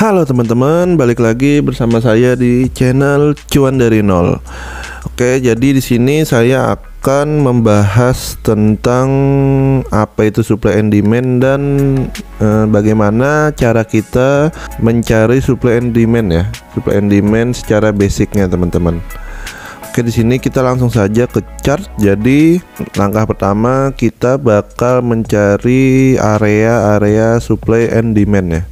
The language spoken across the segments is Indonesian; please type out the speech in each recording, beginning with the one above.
Halo teman-teman, balik lagi bersama saya di channel Cuan dari Nol. Oke, jadi di sini saya akan membahas tentang apa itu supply and demand dan bagaimana cara kita mencari supply and demand ya, supply and demand secara basicnya teman-teman. Oke, di sini kita langsung saja ke chart. Jadi langkah pertama kita bakal mencari area supply and demand ya.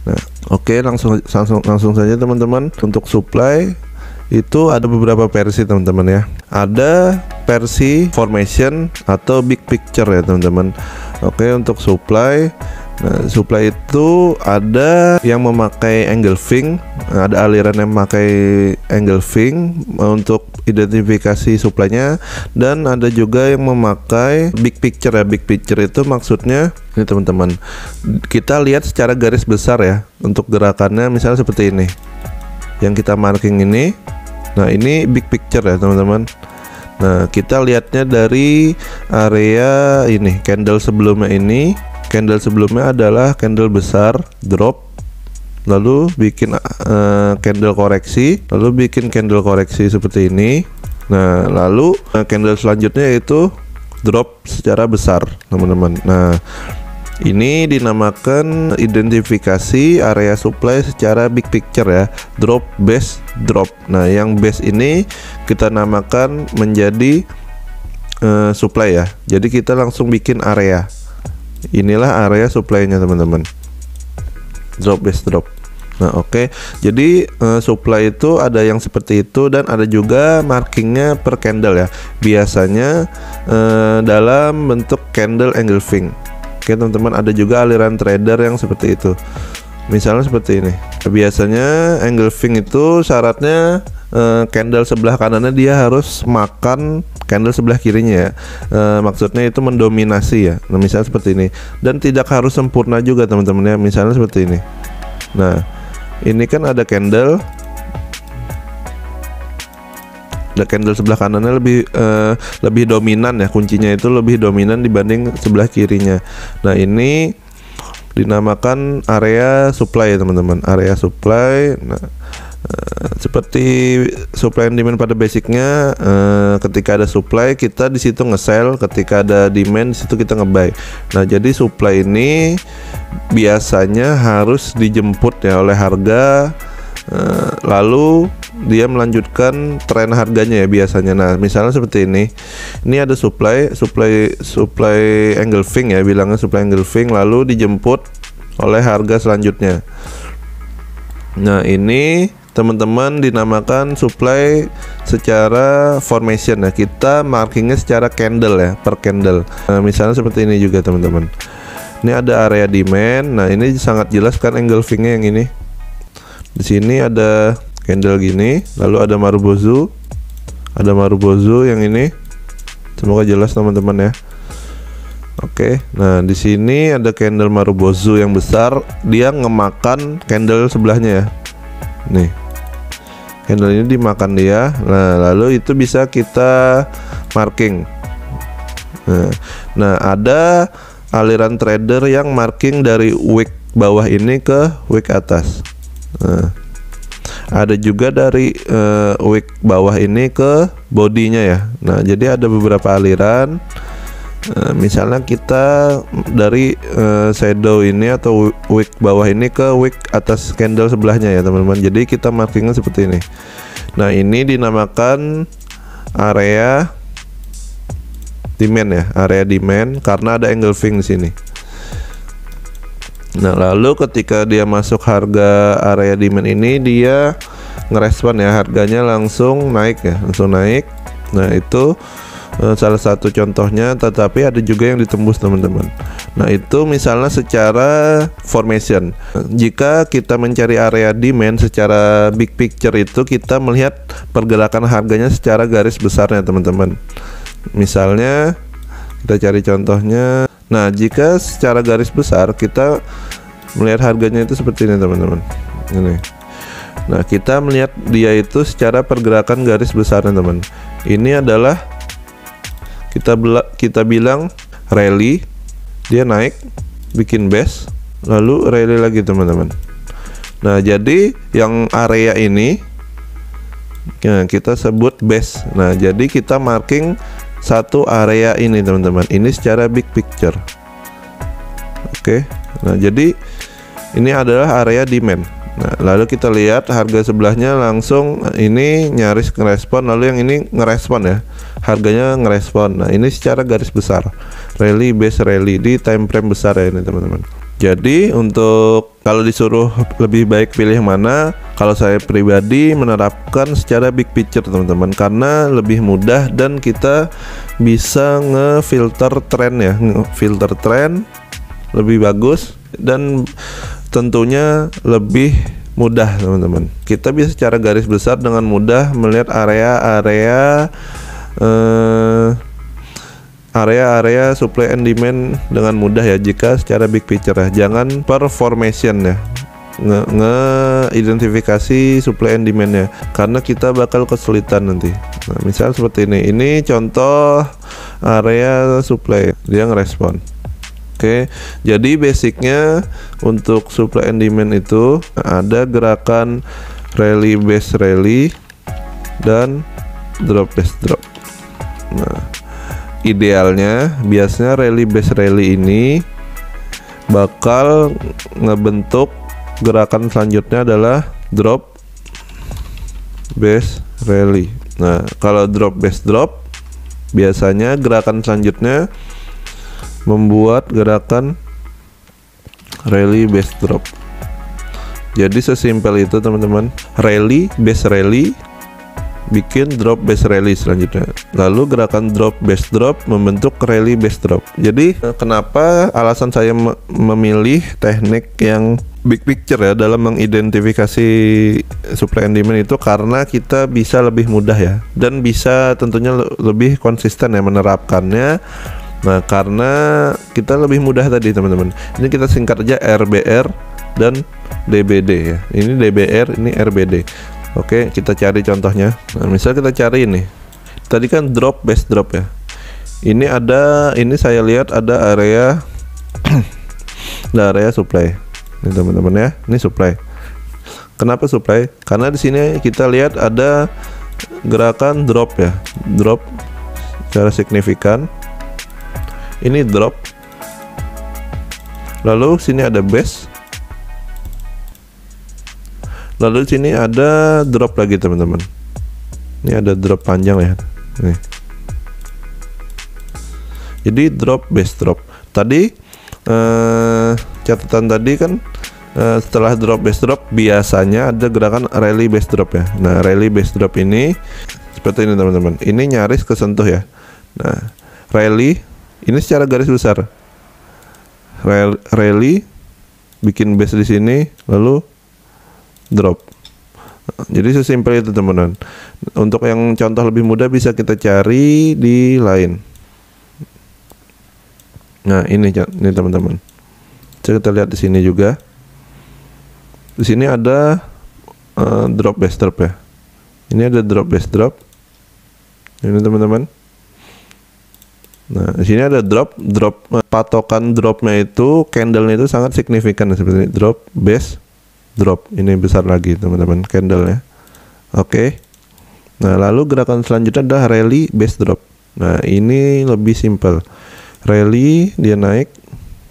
Nah, oke, langsung saja teman-teman. Untuk supply itu ada beberapa versi teman-teman ya. Ada versi formation atau big picture ya teman-teman. Oke, untuk supply, nah, supply itu ada yang memakai engulfing, ada aliran yang memakai engulfing untuk identifikasi supply-nya, dan ada juga yang memakai big picture ya. Big picture itu maksudnya ini teman-teman, kita lihat secara garis besar ya untuk gerakannya, misalnya seperti ini yang kita marking ini. Nah, ini big picture ya teman-teman. Nah, kita lihatnya dari area ini, candle sebelumnya ini. Candle sebelumnya adalah candle besar drop, lalu bikin candle koreksi, lalu bikin candle koreksi seperti ini. Nah, lalu candle selanjutnya itu drop secara besar teman-teman. Nah, ini dinamakan identifikasi area supply secara big picture ya, drop, base, drop. Nah, yang base ini kita namakan menjadi supply ya. Jadi kita langsung bikin area. Inilah area supply-nya teman-teman, drop, base, drop. Nah, oke. Jadi supply itu ada yang seperti itu, dan ada juga markingnya per candle ya. Biasanya dalam bentuk candle engulfing. Oke teman-teman, ada juga aliran trader yang seperti itu. Misalnya seperti ini. Biasanya engulfing itu syaratnya candle sebelah kanannya dia harus makan candle sebelah kirinya ya. Maksudnya itu mendominasi ya. Nah, misalnya seperti ini. Dan tidak harus sempurna juga teman-teman ya. Misalnya seperti ini. Nah, ini kan ada candle sebelah kanannya lebih dominan ya, kuncinya itu lebih dominan dibanding sebelah kirinya. Nah, ini dinamakan area supply ya teman-teman, area supply. Nah, seperti supply and demand pada basicnya, ketika ada supply kita di situ nge-sell, ketika ada demand di situ kita nge-buy. Nah, jadi supply ini biasanya harus dijemput ya oleh harga, lalu dia melanjutkan tren harganya ya biasanya. Nah, misalnya seperti ini ada supply engulfing ya, bilangnya supply engulfing, lalu dijemput oleh harga selanjutnya. Nah, ini teman-teman dinamakan supply secara formation ya. Kita markingnya secara candle ya, per candle. Nah, misalnya seperti ini juga teman-teman. Ini ada area demand. Nah, ini sangat jelas kan engulfingnya yang ini. Di sini ada candle gini, lalu ada Marubozu, yang ini. Semoga jelas teman-teman ya. Oke, nah di sini ada candle Marubozu yang besar, dia ngemakan candle sebelahnya ya. Nih, candle ini dimakan dia. Nah, lalu itu bisa kita marking. Nah, ada aliran trader yang marking dari wick bawah ini ke wick atas. Nah, ada juga dari wick bawah ini ke bodinya ya. Nah, jadi ada beberapa aliran. Misalnya kita dari shadow ini atau wick bawah ini ke wick atas candle sebelahnya ya teman-teman. Jadi kita markingnya seperti ini. Nah, ini dinamakan area demand ya, area demand, karena ada engulfing di sini. Nah, lalu ketika dia masuk harga area demand ini, dia ngerespon ya, harganya langsung naik ya, langsung naik. Nah, itu salah satu contohnya, tetapi ada juga yang ditembus teman-teman. Nah, itu misalnya secara formation. Jika kita mencari area demand secara big picture, itu kita melihat pergerakan harganya secara garis besarnya teman-teman. Misalnya kita cari contohnya. Nah, jika secara garis besar kita melihat harganya itu seperti ini teman-teman. Ini. Nah, kita melihat dia itu secara pergerakan garis besar teman. Ini adalah kita bilang rally, dia naik, bikin base, lalu rally lagi teman-teman. Nah, jadi yang area ini kita sebut base. Nah, jadi kita marking satu area ini teman-teman. Ini secara big picture. Oke. Nah, jadi ini adalah area demand. Nah, lalu kita lihat harga sebelahnya langsung ini nyaris ngerespon, lalu yang ini ngerespon ya. Harganya ngerespon. Nah, ini secara garis besar. Rally base rally di time frame besar ya ini teman-teman. Jadi untuk kalau disuruh lebih baik pilih yang mana, kalau saya pribadi menerapkan secara big picture teman-teman, karena lebih mudah dan kita bisa ngefilter tren ya, ngefilter tren lebih bagus dan tentunya lebih mudah teman-teman. Kita bisa secara garis besar dengan mudah melihat area-area supply and demand dengan mudah ya jika secara big picture ya. Jangan per formation ya, identifikasi supply and demandnya, karena kita bakal kesulitan nanti. Nah, misal seperti ini contoh area supply, dia ngerespon. Oke, jadi basicnya untuk supply and demand itu ada gerakan rally base rally dan drop base drop. Nah, idealnya biasanya rally base rally ini bakal ngebentuk gerakan selanjutnya adalah drop base rally. Nah, kalau drop base drop biasanya gerakan selanjutnya membuat gerakan rally base drop. Jadi sesimpel itu teman-teman. Rally base rally bikin drop base rally selanjutnya, lalu gerakan drop base drop membentuk rally base drop. Jadi kenapa alasan saya memilih teknik yang big picture ya dalam mengidentifikasi supply and demand itu, karena kita bisa lebih mudah ya dan bisa tentunya lebih konsisten ya menerapkannya. Nah, karena kita lebih mudah tadi teman-teman. Ini kita singkat aja RBR dan DBD ya. Ini DBR, ini RBD. Oke, kita cari contohnya. Nah, misal kita cari ini. Tadi kan drop base drop ya. Ini saya lihat ada area area supply. Ini teman-teman ya. Ini supply. Kenapa supply? Karena di sini kita lihat ada gerakan drop ya. Drop secara signifikan. Ini drop. Lalu sini ada base. Lalu sini ada drop lagi teman-teman. Ini ada drop panjang ya. Nih. Jadi drop base drop. Tadi catatan tadi kan setelah drop base drop biasanya ada gerakan rally base drop ya. Nah, rally base drop ini seperti ini teman-teman. Ini nyaris kesentuh ya. Nah, rally ini secara garis besar. Rally bikin base di sini lalu drop. Jadi sesimpel itu teman-teman. Untuk yang contoh lebih mudah bisa kita cari di lain. Nah, ini teman-teman. Kita lihat di sini juga. Di sini ada drop base drop ya. Ini ada drop base drop. Ini teman-teman. Nah, di sini ada drop patokan dropnya itu candlenya itu sangat signifikan seperti ini. Drop base drop, ini besar lagi teman-teman candle ya. Oke. Nah, lalu gerakan selanjutnya adalah rally base drop. Nah, ini lebih simple. Rally dia naik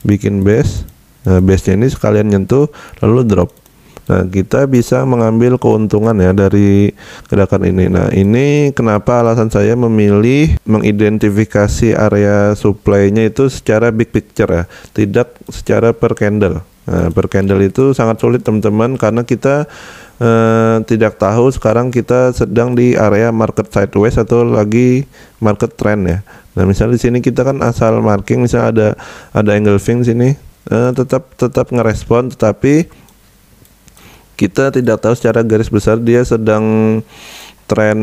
bikin base. Nah, base-nya ini sekalian nyentuh lalu drop. Nah, kita bisa mengambil keuntungan ya dari gerakan ini. Nah, ini kenapa alasan saya memilih mengidentifikasi area supply-nya itu secara big picture ya, tidak secara per candle. Nah, per candle itu sangat sulit teman-teman, karena kita tidak tahu sekarang kita sedang di area market sideways atau lagi market trend ya. Nah, misalnya di sini kita kan asal marking, misalnya ada engulfing sini, tetap ngerespon, tetapi kita tidak tahu secara garis besar dia sedang tren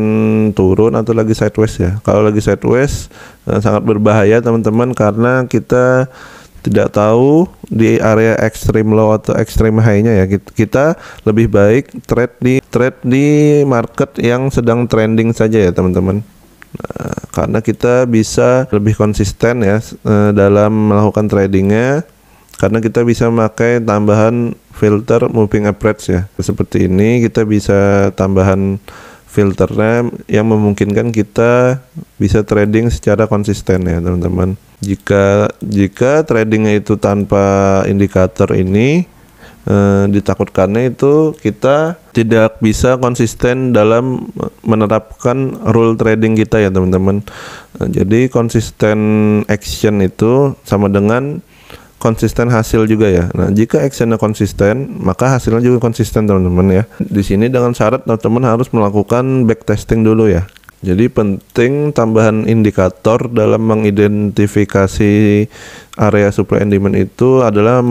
turun atau lagi sideways ya. Kalau lagi sideways sangat berbahaya teman-teman, karena kita tidak tahu di area extreme low atau extreme high-nya ya. Kita lebih baik trade di market yang sedang trending saja ya teman-teman. Nah, karena kita bisa lebih konsisten ya dalam melakukan tradingnya, karena kita bisa memakai tambahan filter moving average ya. Seperti ini kita bisa tambahan filternya yang memungkinkan kita bisa trading secara konsisten ya teman-teman. Jika tradingnya itu tanpa indikator ini, ditakutkannya itu kita tidak bisa konsisten dalam menerapkan rule trading kita ya teman-teman. Jadi konsisten action itu sama dengan konsisten hasil juga ya. Nah, jika actionnya konsisten, maka hasilnya juga konsisten teman-teman ya. Di sini dengan syarat teman-teman harus melakukan backtesting dulu ya. Jadi penting tambahan indikator dalam mengidentifikasi area supply and demand itu adalah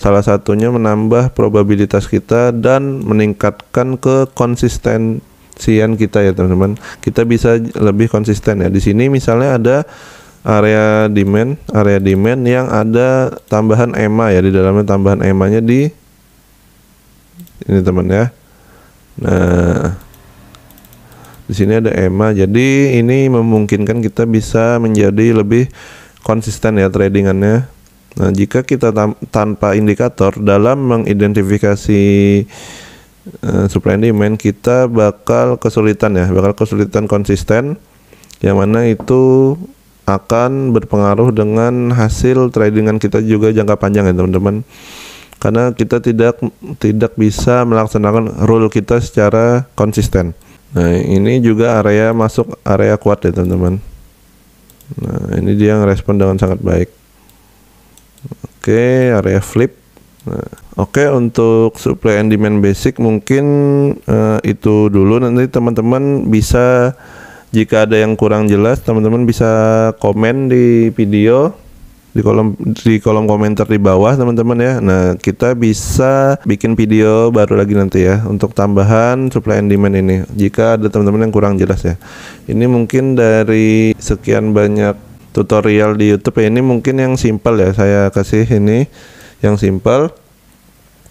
salah satunya menambah probabilitas kita dan meningkatkan kekonsistensian kita ya teman-teman. Kita bisa lebih konsisten ya. Di sini misalnya ada area demand yang ada tambahan EMA ya, di dalamnya tambahan EMA-nya di ini teman ya. Nah, di sini ada EMA, jadi ini memungkinkan kita bisa menjadi lebih konsisten ya tradingannya. Nah, jika kita tanpa indikator dalam mengidentifikasi supply and demand, kita bakal kesulitan konsisten, yang mana itu akan berpengaruh dengan hasil tradingan kita juga jangka panjang ya teman-teman. Karena kita tidak bisa melaksanakan rule kita secara konsisten. Nah, ini juga masuk area kuat ya teman-teman. Nah, ini dia yang respon dengan sangat baik. Oke, area flip. Nah, oke, untuk supply and demand basic mungkin itu dulu. Nanti teman-teman bisa, jika ada yang kurang jelas, teman-teman bisa komen di video di kolom komentar di bawah teman-teman ya. Nah, kita bisa bikin video baru lagi nanti ya untuk tambahan supply and demand ini, jika ada teman-teman yang kurang jelas ya. Ini mungkin dari sekian banyak tutorial di YouTube ya, ini mungkin yang simpel ya, saya kasih ini yang simpel.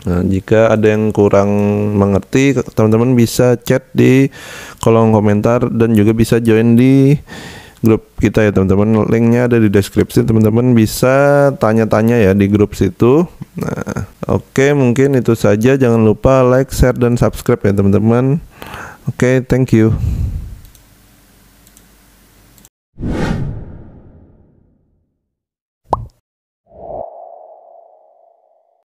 Nah, jika ada yang kurang mengerti, teman-teman bisa chat di kolom komentar dan juga bisa join di grup kita ya teman-teman. Linknya ada di deskripsi, teman-teman bisa tanya-tanya ya di grup situ. Nah, oke, mungkin itu saja. Jangan lupa like, share, dan subscribe ya teman-teman. Oke, thank you.